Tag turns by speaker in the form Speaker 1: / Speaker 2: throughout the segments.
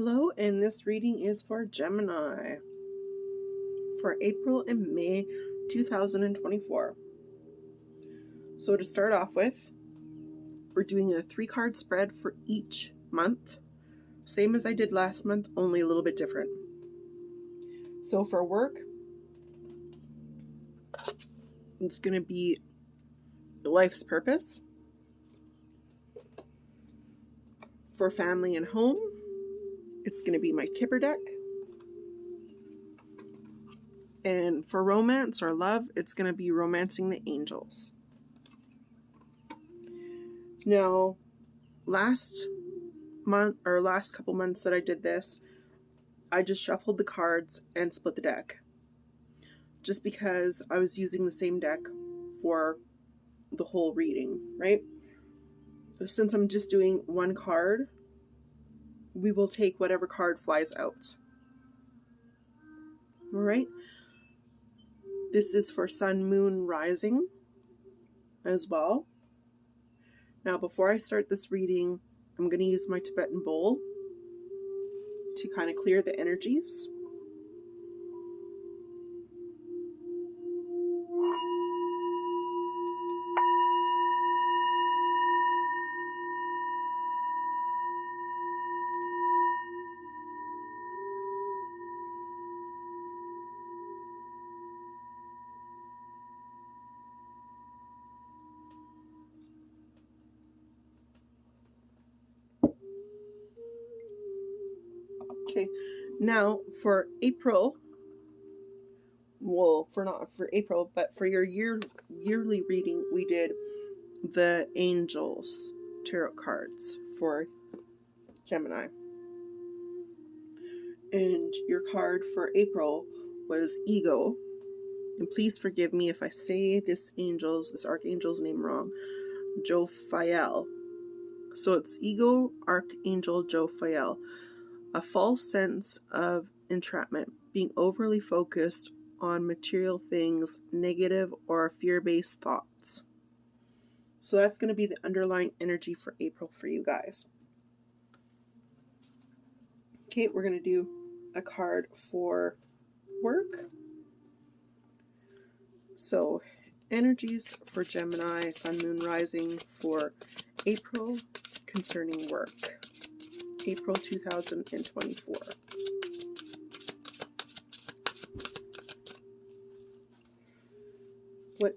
Speaker 1: Hello, and this reading is for Gemini for April and May 2024. So to start off with, we're doing a 3-card spread for each month. Same as I did last month, only a little bit different. So for work, it's going to be life's purpose. For family and home, it's going to be my Kipper deck. And for romance or love, it's going to be Romancing the Angels. Now, last couple months that I did this, I just shuffled the cards and split the deck. Just because I was using the same deck for the whole reading, right? Since I'm just doing one card, we will take whatever card flies out. All right? This is for Sun, Moon, Rising as well. Now, before I start this reading, I'm going to use my Tibetan bowl to kind of clear the energies. Okay, now for April, well, not for April, but for your yearly reading, we did the Angels tarot cards for Gemini. And your card for April was Ego. And please forgive me if I say this archangel's name wrong. Jophiel. So it's Ego, Archangel Jophiel. A false sense of entrapment, being overly focused on material things, negative or fear-based thoughts. So that's going to be the underlying energy for April for you guys. Okay, we're going to do a card for work. So energies for Gemini, Sun, Moon, Rising for April concerning work. April 2024. What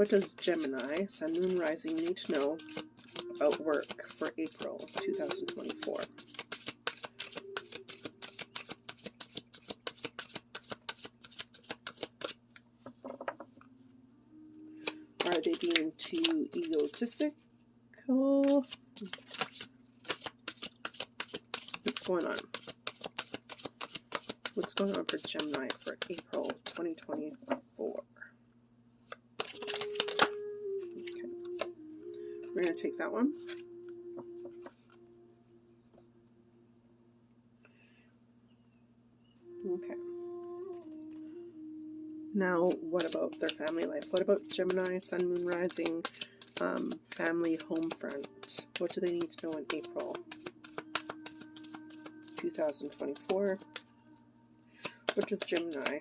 Speaker 1: does Gemini, Sun, Moon, Rising need to know about work for April 2024? Are they being too egotistical? What's going on? What's going on for Gemini for April 2024? Okay. We're going to take that one. Okay. Now, what about their family life? What about Gemini, Sun, Moon, Rising, family, home front? What do they need to know in April 2024? What does Gemini,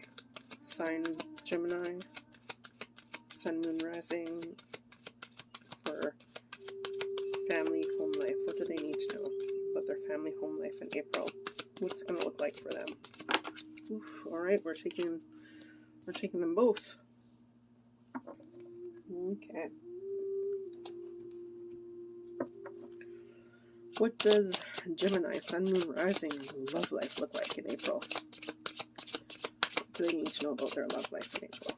Speaker 1: sign Gemini, Sun, Moon, Rising for family, home life? What do they need to know about their family, home life in April? What's it going to look like for them? Oof, all right, we're taking them both. Okay. What does Gemini, Sun, Moon, Rising love life look like in April? What do they need to know about their love life in April?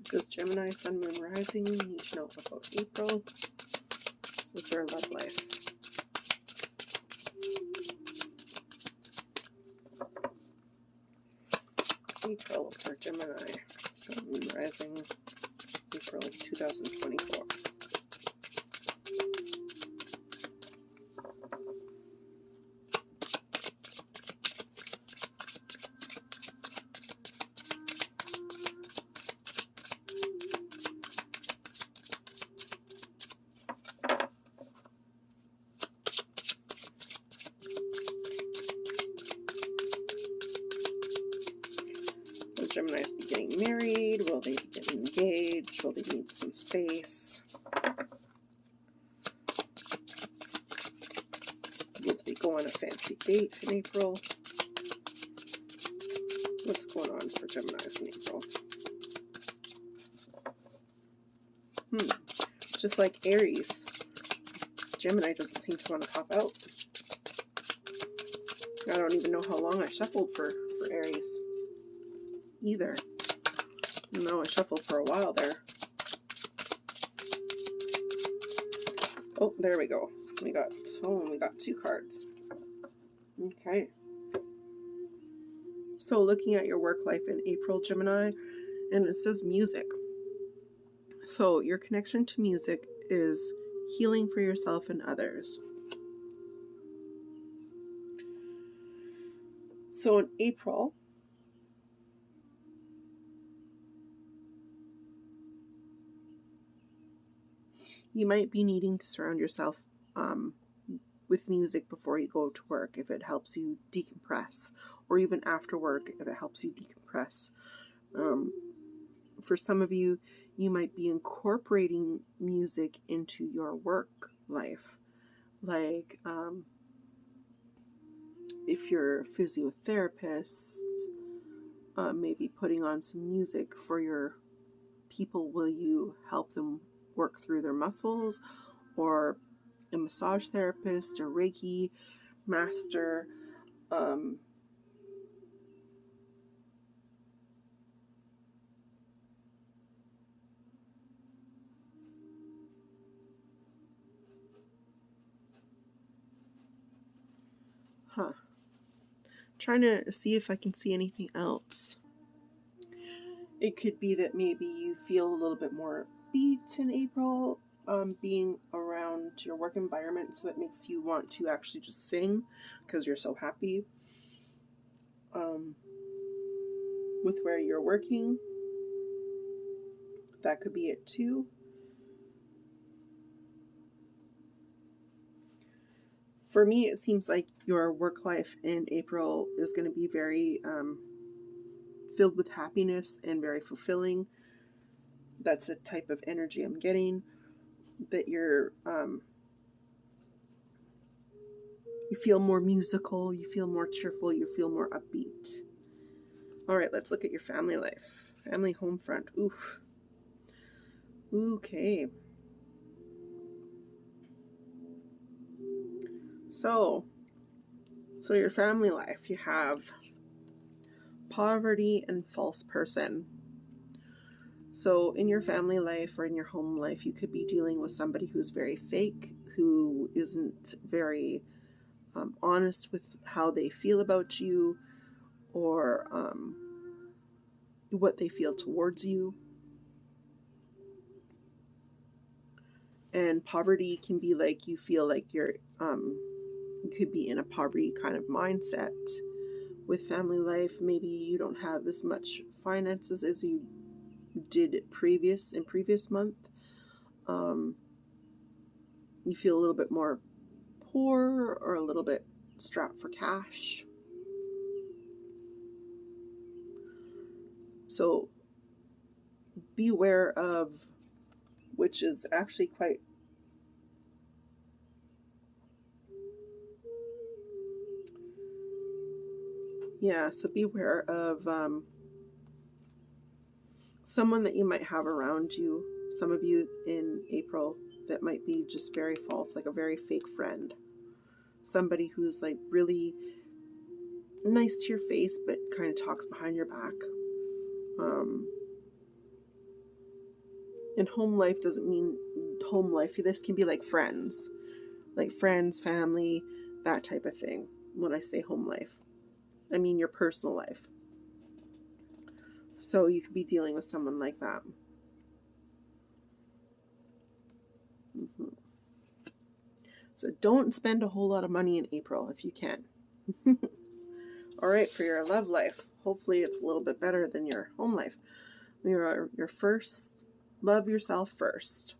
Speaker 1: Does Gemini, Sun, Moon, Rising need to know about April with their love life? April for Gemini, Sun, Moon, Rising, April 2024. Geminis be getting married? Will they be getting engaged? Will they need some space? Will they go on a fancy date in April? What's going on for Geminis in April? Just like Aries, Gemini doesn't seem to want to pop out. I don't even know how long I shuffled for Aries either. No, I shuffled for a while there. Oh, there we go. We got two cards. Okay. So looking at your work life in April, Gemini, and it says music. So your connection to music is healing for yourself and others. So in April, you might be needing to surround yourself with music before you go to work if it helps you decompress, or even after work if it helps you decompress. For some of you, you might be incorporating music into your work life. Like if you're physiotherapists, maybe putting on some music for your people. Will you help them work through their muscles? Or a massage therapist or Reiki master. Trying to see if I can see anything else. It could be that maybe you feel a little bit more beat in April, being around your work environment, so that makes you want to actually just sing because you're so happy with where you're working. That could be it too. For me, it seems like your work life in April is going to be very filled with happiness and very fulfilling. That's the type of energy I'm getting. That you're you feel more musical, you feel more cheerful, you feel more upbeat. All right, let's look at your family life. Family home front. Oof. Okay. So your family life, you have poverty and false person. So in your family life or in your home life, you could be dealing with somebody who's very fake, who isn't very honest with how they feel about you, or what they feel towards you. And poverty can be like you feel like you could be in a poverty kind of mindset with family life. Maybe you don't have as much finances as you did previous month. You feel a little bit more poor or a little bit strapped for cash. So beware of, which is actually quite so beware of someone that you might have around you, some of you in April, that might be just very false, like a very fake friend. Somebody who's like really nice to your face but kind of talks behind your back. And home life doesn't mean home life. This can be like friends, family, that type of thing. When I say home life, I mean your personal life. So you could be dealing with someone like that. So don't spend a whole lot of money in April if you can. All right, for your love life, hopefully it's a little bit better than your home life. Your first, love yourself first.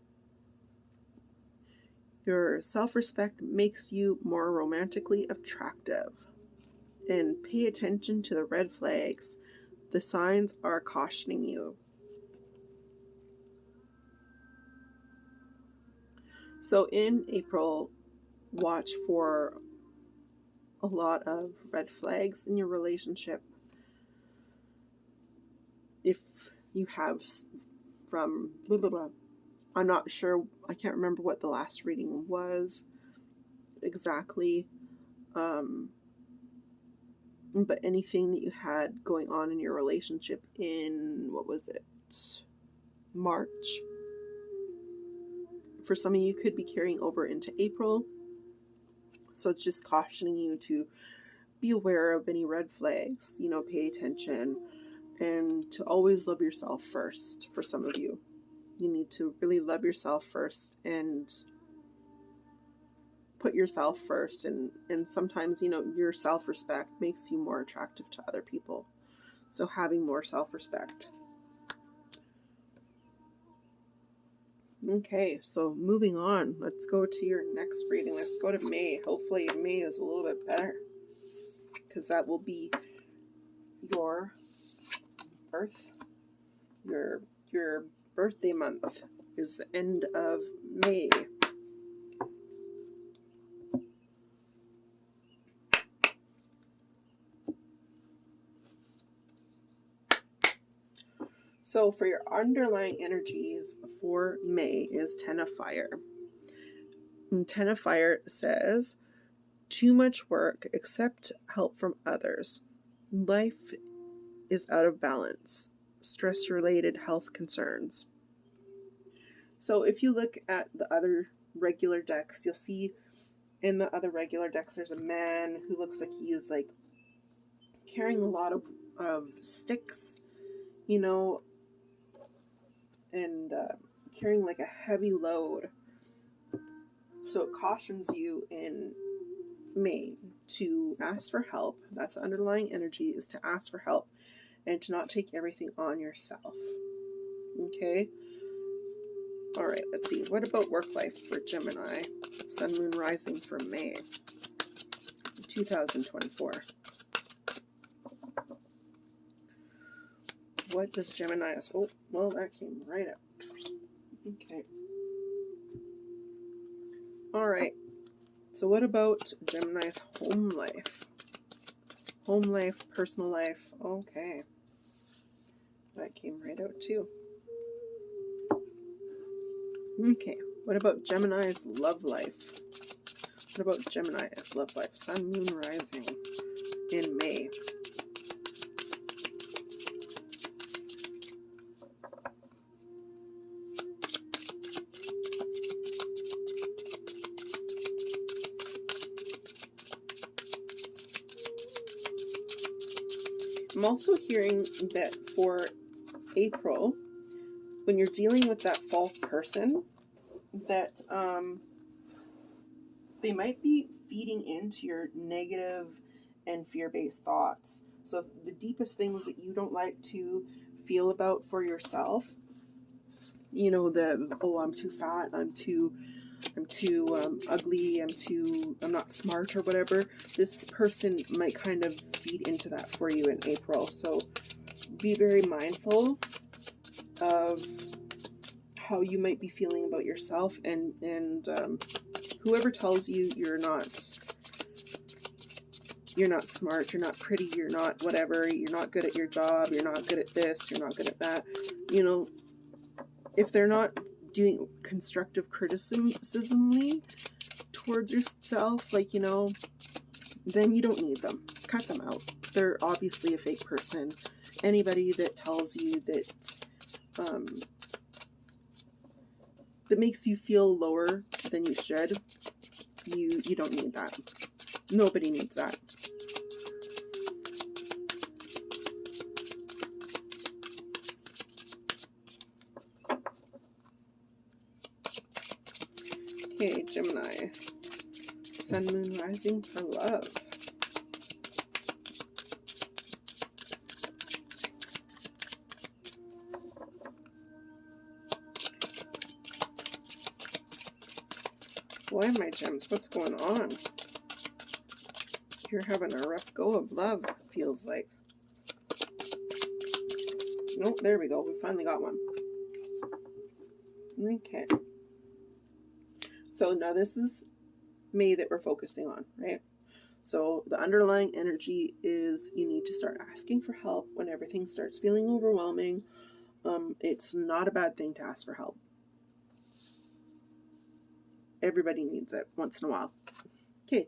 Speaker 1: Your self-respect makes you more romantically attractive. And pay attention to the red flags The signs are cautioning you. So in April, watch for a lot of red flags in your relationship. If you have from blah, blah, blah. I'm not sure. I can't remember what the last reading was exactly. But anything that you had going on in your relationship in, what was it, March. For some of you, could be carrying over into April. So it's just cautioning you to be aware of any red flags, pay attention, and to always love yourself first. For some of you, you need to really love yourself first and put yourself first. And sometimes, your self-respect makes you more attractive to other people. So having more self-respect. Okay, so moving on. Let's go to your next reading. Let's go to May. Hopefully May is a little bit better, because that will be your birth. Your birthday month is the end of May. So for your underlying energies for May is Ten of Fire. And Ten of Fire says, too much work, accept help from others. Life is out of balance. Stress-related health concerns. So if you look at the other regular decks, you'll see in the other regular decks there's a man who looks like he is like carrying a lot of sticks, and carrying like a heavy load. So it cautions you in May to ask for help. That's the underlying energy, is to ask for help and to not take everything on yourself. Okay? All right, let's see. What about work life for Gemini? Sun, Moon, Rising for May 2024. What does Gemini ask? Oh, well, that came right out. Okay. All right. So what about Gemini's home life? Home life, personal life. Okay. That came right out too. Okay. What about Gemini's love life? What about Gemini's love life? Sun, Moon, Rising in May. I'm also hearing that for April, when you're dealing with that false person, that they might be feeding into your negative and fear-based thoughts. So the deepest things that you don't like to feel about for yourself, I'm too fat, I'm too ugly, I'm not smart or whatever. This person might kind of feed into that for you in April. So be very mindful of how you might be feeling about yourself, and whoever tells you you're not smart, you're not pretty, you're not whatever, you're not good at your job, you're not good at this, you're not good at that, if they're not doing constructive criticismly towards yourself, then you don't need them. Cut them out. They're obviously a fake person. Anybody that tells you that that makes you feel lower than you should, you don't need that. Nobody needs that. Okay, Gemini. Sun, Moon, Rising for love. Why, my gems? What's going on? You're having a rough go of love, feels like. Nope, there we go. We finally got one. Okay. So now this is May that we're focusing on, right? So the underlying energy is you need to start asking for help when everything starts feeling overwhelming. It's not a bad thing to ask for help. Everybody needs it once in a while. Okay,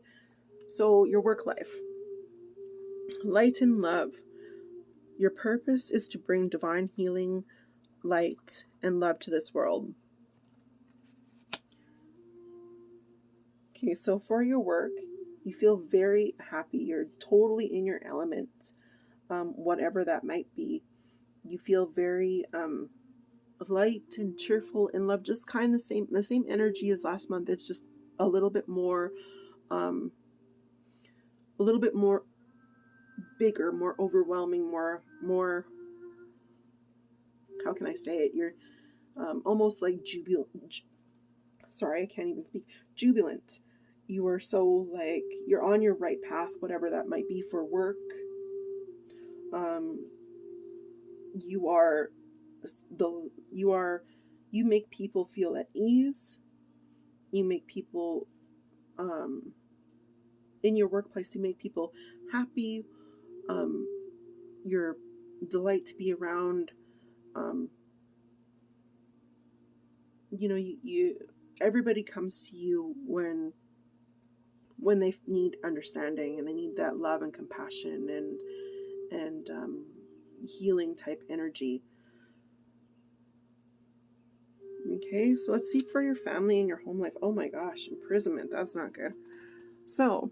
Speaker 1: so your work life. Light and love. Your purpose is to bring divine healing, light, and love to this world. Okay, so for your work, you feel very happy. You're totally in your element, whatever that might be. You feel very light and cheerful and love, just kind of the same energy as last month. It's just a little bit more bigger, more overwhelming, more how can I say it? You're almost like jubilant. Sorry, I can't even speak. Jubilant. You are so like you're on your right path, whatever that might be for work. You make people feel at ease. You make people in your workplace. You make people happy. You're delight to be around. You everybody comes to you when they need understanding and they need that love and compassion and healing type energy. Okay, so let's see for your family and your home life. Oh my gosh, imprisonment, that's not good. So,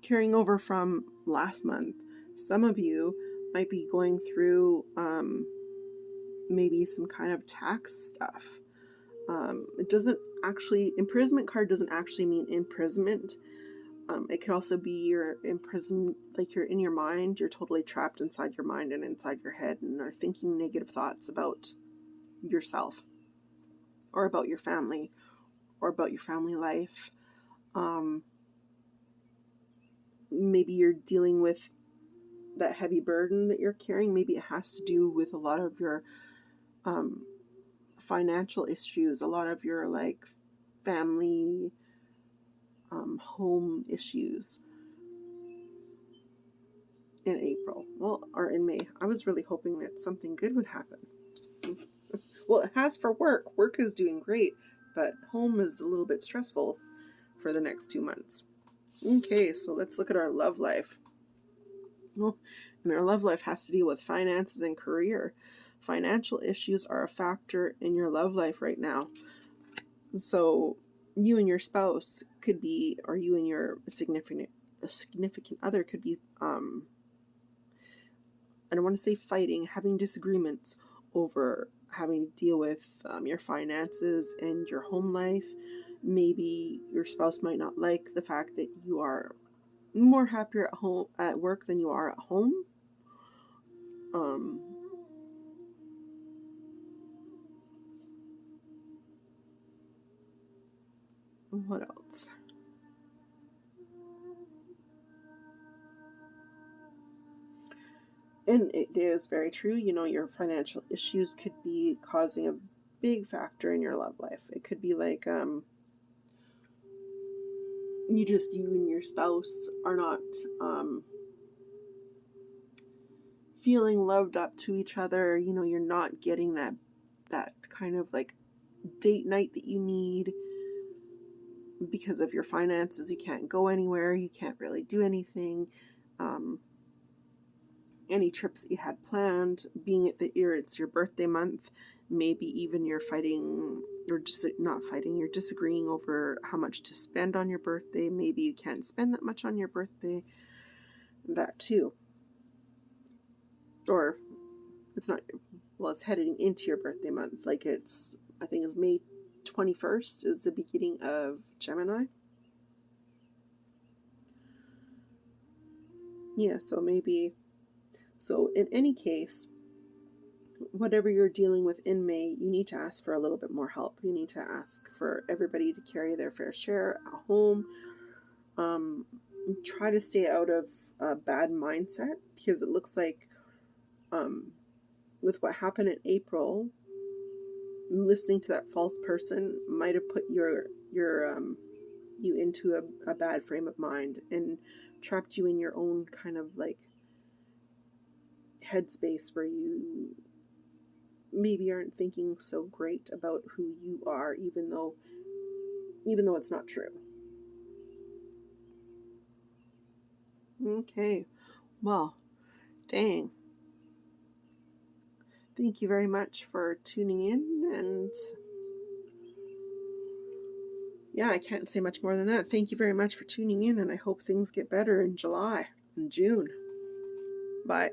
Speaker 1: carrying over from last month, some of you might be going through maybe some kind of tax stuff. It doesn't actually, imprisonment card doesn't actually mean imprisonment. It could also be you're imprisoned, like you're in your mind, you're totally trapped inside your mind and inside your head and are thinking negative thoughts about yourself or about your family or about your family life. Maybe you're dealing with that heavy burden that you're carrying. Maybe it has to do with a lot of your financial issues, a lot of your like family home issues in April, or in May. I was really hoping that something good would happen. Well, it has for work. Work is doing great, but home is a little bit stressful for the next 2 months. Okay, so let's look at our love life. Well, and our love life has to deal with finances and career. Financial issues are a factor in your love life right now. So you and your spouse could be, or you and your significant other could be, I don't want to say fighting, having disagreements over having to deal with your finances and your home life. Maybe your spouse might not like the fact that you are more happier at work than you are at home. What else? And it is very true, your financial issues could be causing a big factor in your love life. It could be like you and your spouse are not feeling loved up to each other. You're not getting that kind of like date night that you need because of your finances. You can't go anywhere, you can't really do anything. Any trips that you had planned, being it's your birthday month, maybe even you're fighting, or just not fighting, you're disagreeing over how much to spend on your birthday. Maybe you can't spend that much on your birthday. That too. Or it's not, well, it's heading into your birthday month. Like I think it's May 21st is the beginning of Gemini. Yeah, so in any case, whatever you're dealing with in May, you need to ask for a little bit more help. You need to ask for everybody to carry their fair share at home. Try to stay out of a bad mindset, because it looks like with what happened in April, listening to that false person might have put you into a bad frame of mind and trapped you in your own kind of like headspace where you maybe aren't thinking so great about who you are, even though it's not true. Okay. Well, dang. Thank you very much for tuning in, and yeah, I can't say much more than that. Thank you very much for tuning in, and I hope things get better in July and June. Bye.